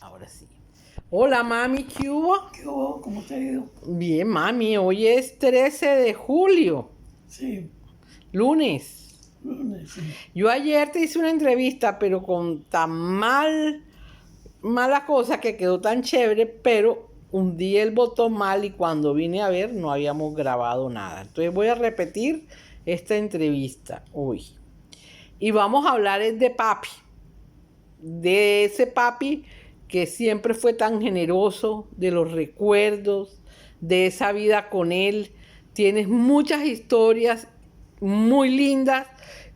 Ahora sí. Hola, mami, ¿qué hubo? ¿Qué hubo? ¿Cómo te ha ido? Bien, mami, hoy es 13 de julio, Sí, lunes. lunes, sí. Yo ayer te hice una entrevista, pero con tan mala cosa que quedó tan chévere, pero hundí el botón mal y cuando vine a ver no habíamos grabado nada. Entonces voy a repetir esta entrevista hoy. Y vamos a hablar es de papi, de ese papi que siempre fue tan generoso, de los recuerdos, de esa vida con él. Tienes muchas historias muy lindas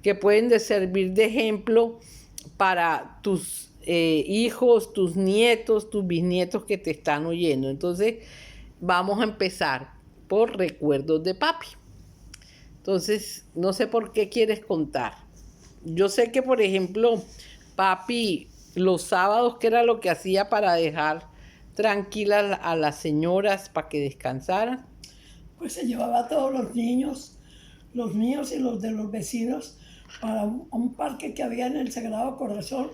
que pueden servir de ejemplo para tus hijos, tus nietos, tus bisnietos que te están oyendo. Entonces, vamos a empezar por recuerdos de papi. Entonces, no sé por qué quieres contar. Yo sé que, por ejemplo, papi, los sábados, que era lo que hacía para dejar tranquilas a las señoras para que descansaran. Pues se llevaba a todos los míos y los de los vecinos, para a un parque que había en el Sagrado Corazón,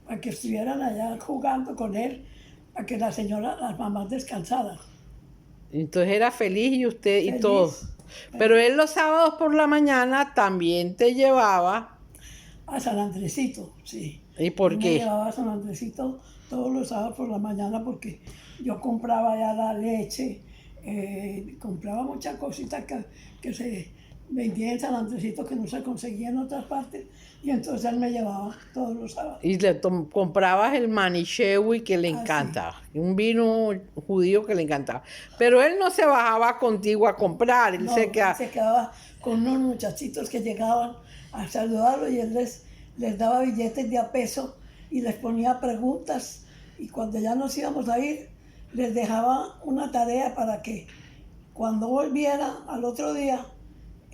para que estuvieran allá jugando con él, para que las mamás descansaran. Entonces era feliz y usted y todo. Feliz, Pero feliz. él los sábados por la mañana también te llevaba. A San Andresito, sí. ¿Y Él por me qué? llevaba a San Andresito todos los sábados por la mañana porque yo compraba ya la leche, compraba muchas cositas que se vendían en San Andresito que no se conseguían en otras partes, y entonces él me llevaba todos los sábados. Y le comprabas el manichewi que le Así. encantaba, un vino judío que le encantaba. Pero él no se bajaba contigo a comprar, él se No, él quedaba. se quedaba con unos muchachitos que llegaban a saludarlo y él les daba billetes de a peso y les ponía preguntas, y cuando ya nos íbamos a ir les dejaba una tarea para que cuando volviera al otro día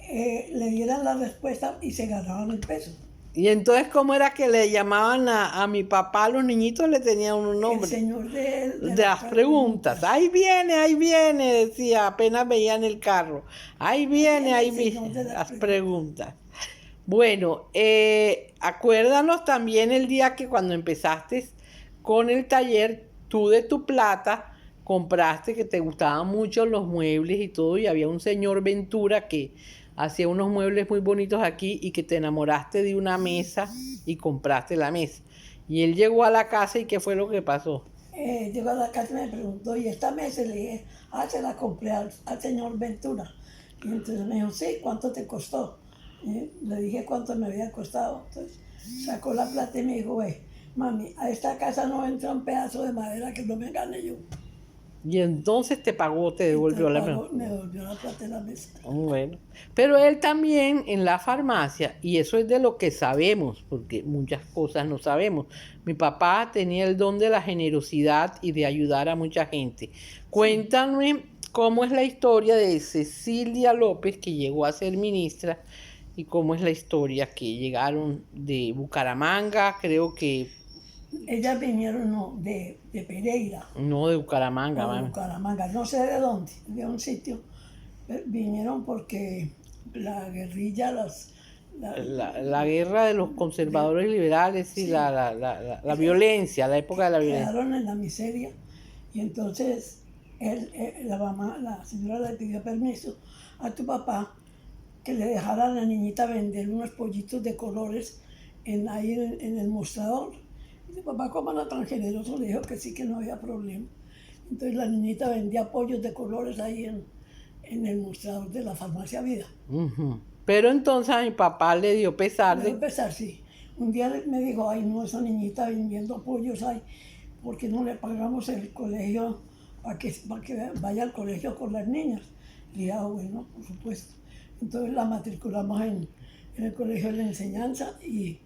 le dieran la respuesta y se ganaban el peso. Y entonces, ¿cómo era que le llamaban a mi papá? A los niñitos le tenían un El nombre. señor de De las las preguntas. preguntas. Ahí viene, decía, apenas veían el carro. Ahí El señor viene de las las preguntas. preguntas. Bueno, acuérdanos también el día que cuando empezaste con el taller, tú de tu plata compraste, que te gustaban mucho los muebles y todo, y había un señor Ventura que hacía unos muebles muy bonitos aquí y que te enamoraste de una mesa y compraste la mesa. Y él llegó a la casa y ¿qué fue lo que pasó? Llegó a la casa y me preguntó, ¿y esta mesa? Le dije, se la compré al señor Ventura. Y entonces me dijo, sí, ¿cuánto te costó? Le dije cuánto me había costado. Entonces sacó la plata y me dijo, mami, a esta casa no entra un pedazo de madera que no me gane yo. Y entonces te pagó, te devolvió Entonces la mesa. me devolvió la plata de la mesa. Bueno, pero él también en la farmacia, y eso es de lo que sabemos, porque muchas cosas no sabemos. Mi papá tenía el don de la generosidad y de ayudar a mucha gente. Cuéntame cómo es la historia de Cecilia López, que llegó a ser ministra, y cómo es la historia que llegaron de Bucaramanga, creo que Ellas vinieron no, de Pereira no de Bucaramanga, o de mami. Bucaramanga, no sé de dónde, de un sitio. Vinieron porque la guerrilla, La guerra de los conservadores liberales y sí, la violencia, la época de la violencia. quedaron en la miseria, y entonces la mamá, la señora le pidió permiso a tu papá que le dejara a la niñita vender unos pollitos de colores ahí en el mostrador. Y tu papá, como era tan generoso, le dijo que sí, que no había problema. Entonces la niñita vendía pollos de colores ahí en el mostrador de la farmacia Vida. Ujú. Pero entonces a mi papá le dio pesar Luego de... empezar, sí. Un día me dijo, ay, no, esa niñita vendiendo pollos, ay, ¿por qué no le pagamos el colegio para que vaya al colegio con las niñas? Le dije, bueno, por supuesto. Entonces la matriculamos en el colegio de la enseñanza, y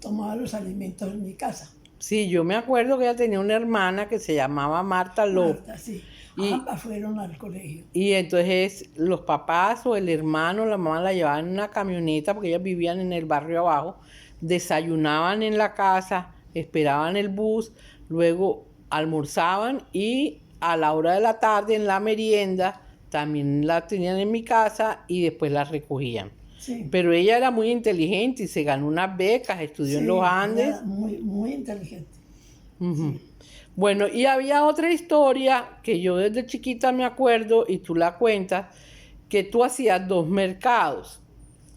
tomaba los alimentos en mi casa. Sí, yo me acuerdo que ella tenía una hermana que se llamaba Marta López. Marta, sí. Y, Ambas fueron al colegio. y entonces los papás o el hermano, la mamá la llevaban en una camioneta porque ellas vivían en el barrio abajo, desayunaban en la casa, esperaban el bus, luego almorzaban y a la hora de la tarde en la merienda también la tenían en mi casa y después la recogían. Sí. Pero ella era muy inteligente y se ganó unas becas, estudió en Sí, los ella era Andes. muy, muy inteligente. Ujú. Bueno, y había otra historia que yo desde chiquita me acuerdo y tú la cuentas, que tú hacías 2 mercados.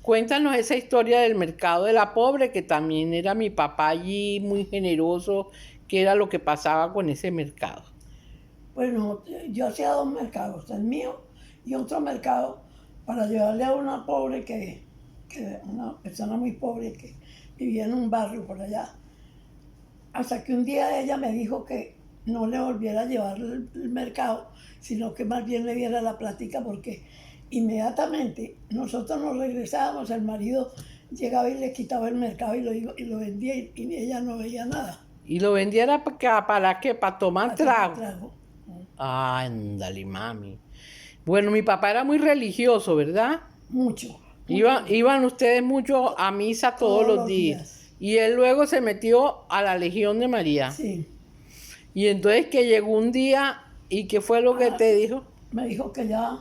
Cuéntanos esa historia del mercado de la pobre, que también era mi papá allí muy generoso, qué era lo que pasaba con ese mercado. Bueno, yo hacía 2 mercados, el mío y otro mercado, para llevarle a una pobre una persona muy pobre que vivía en un barrio por allá. Hasta que un día ella me dijo que no le volviera a llevar el mercado, sino que más bien le diera la plática, porque inmediatamente nosotros nos regresábamos, el marido llegaba y le quitaba el mercado y lo vendía, y ella no veía nada. ¿Y lo vendiera para qué? ¿Para tomar Para tomar trago? trago. Ándale, mami. Bueno, mi papá era muy religioso, ¿verdad? Mucho. Iban ustedes mucho a misa todos los días. Y él luego se metió a la Legión de María. Sí. Y entonces que llegó un día, ¿y qué fue lo que te dijo? Me dijo que ya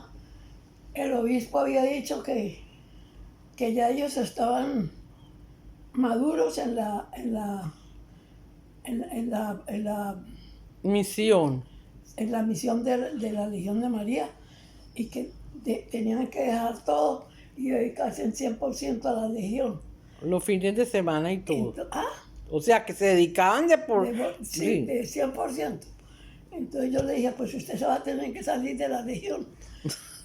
el obispo había dicho que ya ellos estaban maduros Misión. en la misión de la Legión de María, y que tenían que dejar todo y dedicarse en 100% a la Legión. Los fines de semana y todo. Entonces, O sea, que se dedicaban sí, de 100%. Entonces yo le dije, pues usted se va a tener que salir de la Legión.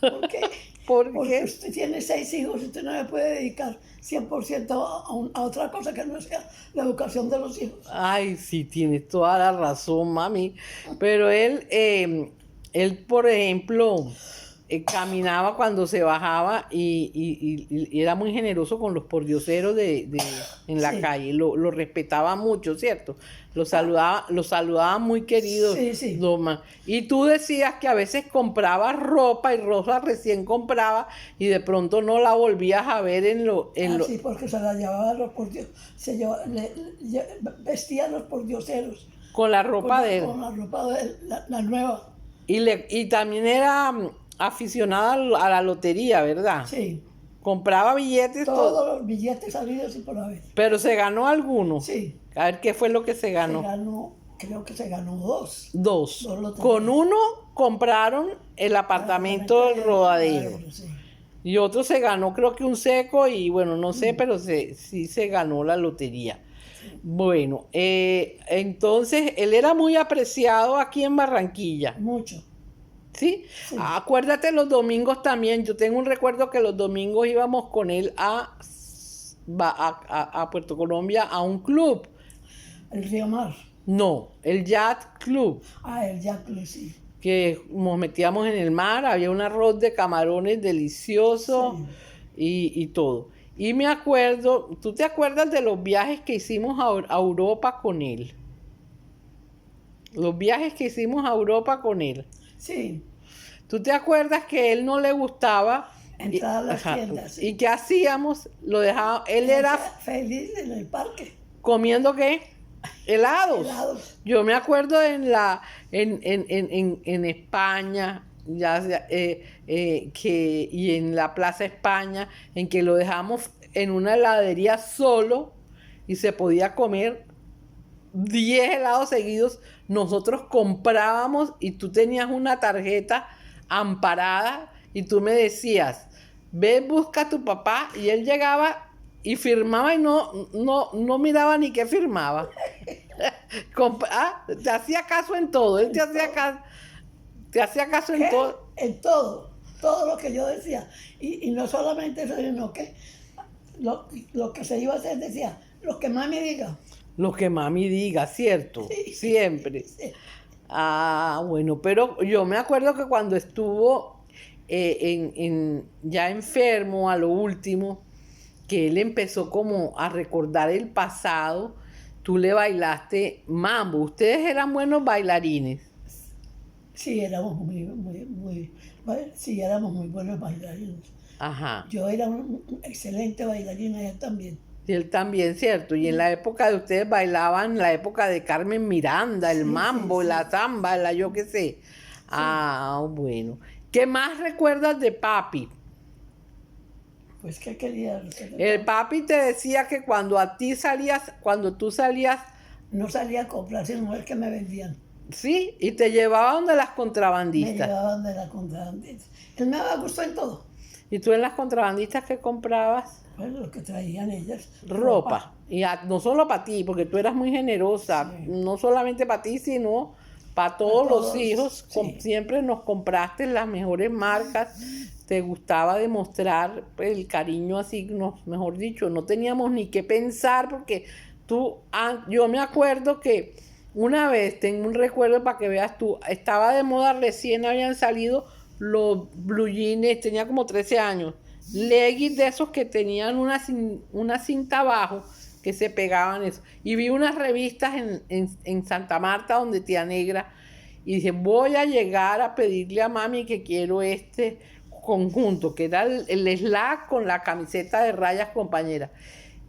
¿Por qué? ¿Por Porque qué? usted tiene 6 hijos y usted no le puede dedicar 100% a otra cosa que no sea la educación de los hijos. Ay, sí, tienes toda la razón, mami. Pero él, por ejemplo, caminaba cuando se bajaba y era muy generoso con los pordioseros en la Sí. calle. Lo respetaba mucho, ¿cierto? Lo saludaba muy querido. Sí, sí. Y tú decías que a veces comprabas ropa y Rosa recién compraba y de pronto no la volvías a ver Sí, porque se la llevaba a los pordioseros, vestía a los pordioseros con la ropa de él. con la ropa de él, la nueva. Y también era aficionada a la lotería, ¿verdad? Sí, Compraba billetes, todos los billetes salidos y por haber. pero se ganó alguno. Sí, A ver qué fue lo que se se ganó. ganó, creo que se ganó 2. 2. Dos loterías. Con uno compraron el apartamento del Rodadero. Sí. Y otro se ganó, creo que un seco, y bueno, no sé, pero sí se ganó la lotería. Bueno, entonces él era muy apreciado aquí en Barranquilla. Mucho. ¿Sí? Sí. Acuérdate los domingos también. Yo tengo un recuerdo que los domingos íbamos con él a Puerto Colombia a un club. El Río Mar. No, el Yacht Club, El Jack Club, sí. que nos metíamos en el mar, había un arroz de camarones delicioso y todo. Y me acuerdo, ¿tú te acuerdas de los viajes que hicimos a Europa con él? Los viajes que hicimos a Europa con él. Sí, ¿Tú te acuerdas que él no le gustaba entrar a las ajá, tiendas. Sí. ¿Y qué hacíamos? Lo dejaba, él era feliz en el parque. comiendo qué? Helados. Helados. Yo me acuerdo en España, y en la Plaza España, en que lo dejamos en una heladería solo y se podía comer 10 helados seguidos. Nosotros comprábamos y tú tenías una tarjeta amparada y tú me decías, ve, busca a tu papá, y él llegaba y firmaba y no miraba ni qué firmaba. Te hacía caso en todo, él te hacía caso en todo. En todo lo que yo decía. Y no solamente eso, sino que lo que se iba a hacer, decía, lo que mami diga. Lo que mami diga, ¿cierto? Sí. Siempre. Sí. Bueno, pero yo me acuerdo que cuando estuvo ya enfermo a lo último, que él empezó como a recordar el pasado, tú le bailaste mambo. Ustedes eran buenos bailarines. Sí, éramos éramos muy buenos bailarines. Ajá. Yo era un excelente bailarina, él también. Y él también, ¿cierto? Y en la época de ustedes bailaban, la época de Carmen Miranda, el mambo, sí. la zamba, la yo qué sé. Bueno. ¿Qué más recuerdas de papi? Pues, ¿qué quería? El papi te decía que cuando tú salías no salía a comprar, sino el que me vendían. Sí, y te llevaba donde las Me contrabandistas. llevaban de la contrabandista. Él me daba gusto en todo. Y tú en las contrabandistas que comprabas Pues lo que traían ellas. ropa. Y no solo para ti, porque tú eras muy generosa, Sí. no solamente para ti, sino para todos los todos, hijos. sí. Siempre nos compraste las mejores marcas. Te gustaba demostrar el cariño así, mejor dicho, no teníamos ni qué pensar porque yo me acuerdo que una vez, tengo un recuerdo para que veas tú, estaba de moda, recién habían salido los blue jeans, tenía como 13 años, leggings de esos que tenían una cinta abajo que se pegaban eso. Y vi unas revistas en Santa Marta donde Tía Negra y dije, voy a llegar a pedirle a mami que quiero este conjunto, que era el slack con la camiseta de rayas compañera.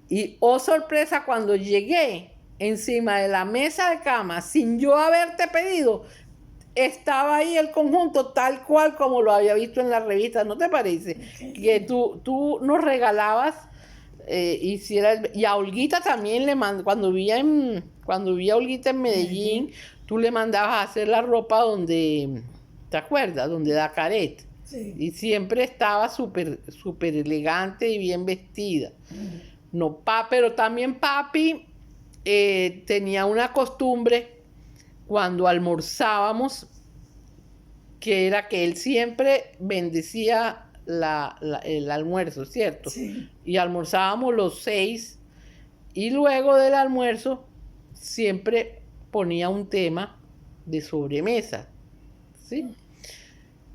Y oh sorpresa, cuando llegué encima de la mesa de cama, sin yo haberte pedido, estaba ahí el conjunto tal cual como lo había visto en la revista, ¿no te parece? Que tú nos regalabas, y a Olguita también le mandó, cuando vi a Olguita en Medellín, tú le mandabas a hacer la ropa donde, ¿te acuerdas? Donde da caret. Sí. Y siempre estaba súper elegante y bien vestida. No, pero también papi tenía una costumbre cuando almorzábamos, que era que él siempre bendecía el almuerzo, ¿cierto? Sí. Y almorzábamos los 6 y luego del almuerzo siempre ponía un tema de sobremesa, ¿sí?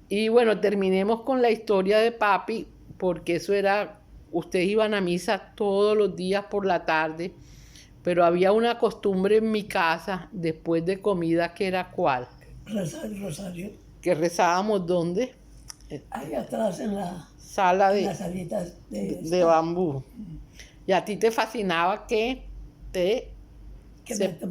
Y bueno, terminemos con la historia de papi, porque eso era, ustedes iban a misa todos los días por la tarde, pero había una costumbre en mi casa después de comida que era ¿cuál? Rezar el rosario. Que rezábamos ¿dónde? Ahí atrás en la Sala en las salitas de bambú. Y a ti te fascinaba que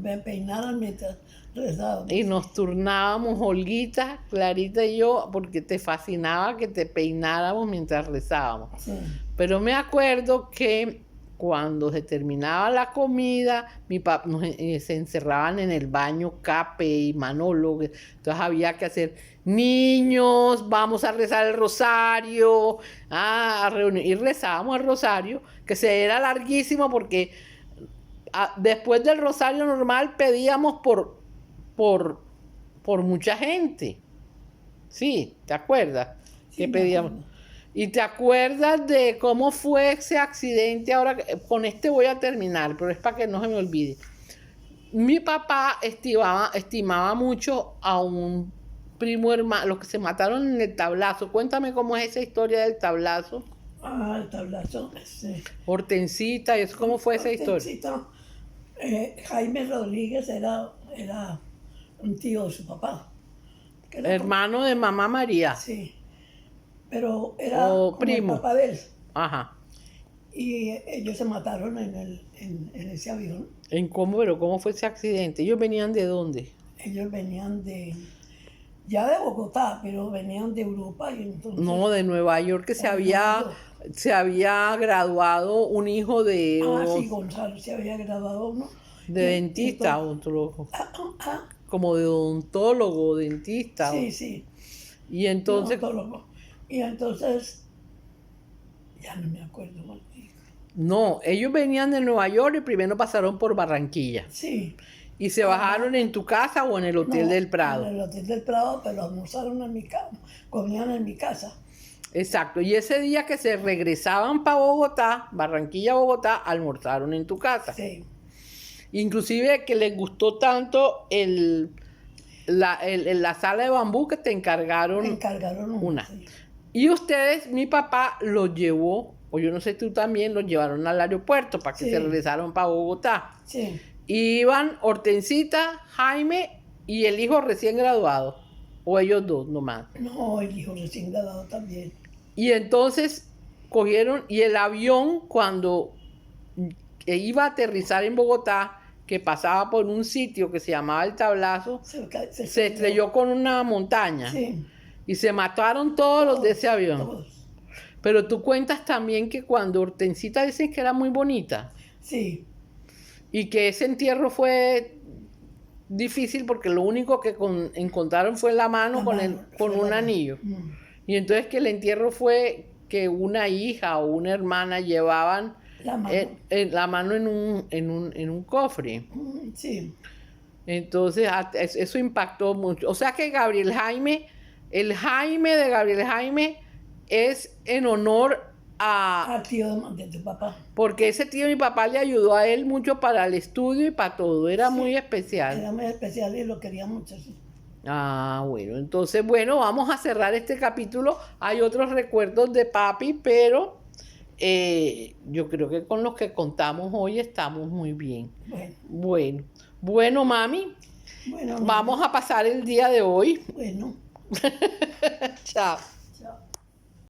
me peinaran mientras rezaba. y nos turnábamos, Olguita, Clarita y yo, porque te fascinaba que te peináramos mientras rezábamos. Sí. Pero me acuerdo que cuando se terminaba la comida, se encerraban en el baño Cape y Manolo, entonces había que hacer, niños, vamos a rezar el rosario, a reunir, y rezábamos el rosario, que se era larguísimo porque después del rosario normal pedíamos por mucha gente. Sí, ¿te acuerdas? Sí, Que me pedíamos. acuerdo. ¿Y te acuerdas de cómo fue ese accidente? Ahora, con este voy a terminar, pero es para que no se me olvide. Mi papá estimaba mucho a un primo hermano, los que se mataron en el tablazo. Cuéntame cómo es esa historia del tablazo. Ah, el tablazo. Hortensita, ¿cómo fue esa historia? Hortensita, Jaime Rodríguez era un tío de su papá. Que era Hermano de mamá María. Sí, pero era O como primo. el papá de él. Ajá. Y ellos se mataron en ese avión. Pero cómo fue ese accidente? ¿Ellos venían de dónde? Ellos venían ya de Bogotá, pero venían de Europa y entonces... No, de Nueva York, que se había graduado un hijo de... sí, Gonzalo se había graduado uno. De dentista, otro. Ah, Como de odontólogo, dentista. sí, sí. Y entonces... odontólogo. Y entonces, ya no me acuerdo más. No, ellos venían de Nueva York y primero pasaron por Barranquilla. Sí. ¿Y se bajaron en tu casa o en el Hotel No, del Prado? En el Hotel del Prado, pero almorzaron en mi casa, comían en mi casa. Exacto. Y ese día que se regresaban para Bogotá, Barranquilla, Bogotá, almorzaron en tu casa. Sí. Inclusive que les gustó tanto la sala de bambú que te encargaron. Me encargaron una. Sí. Y ustedes, mi papá los llevó, o yo no sé, tú también, los llevaron al aeropuerto para que Sí. se regresaron para Bogotá. Sí. Y iban Hortensita, Jaime y el hijo recién graduado. O ellos dos nomás. No, el hijo recién graduado también. Y entonces cogieron, y el avión cuando iba a aterrizar en Bogotá, que pasaba por un sitio que se llamaba El Tablazo, se estrelló con una montaña. Sí. Y se mataron todos los de ese avión. Todos. Pero tú cuentas también que cuando Hortensita dicen que era muy bonita. Sí. Y que ese entierro fue difícil porque lo único que encontraron fue la mano La con, mano, con fue un la mano. anillo. Y entonces que el entierro fue que una hija o una hermana llevaban La mano. la mano en un cofre. Sí, Entonces eso impactó mucho. O sea que Gabriel Jaime, el Jaime de Gabriel Jaime es en honor a... al tío de tu papá. Porque ese tío de mi papá le ayudó a él mucho para el estudio y para todo. Era Sí, muy especial. Era muy especial y lo quería mucho. Sí. Ah, bueno, entonces, bueno, vamos a cerrar este capítulo. Hay otros recuerdos de papi, pero yo creo que con los que contamos hoy estamos muy bien. Bueno, mami, Bueno, vamos a pasar el día de hoy. bueno. Chao.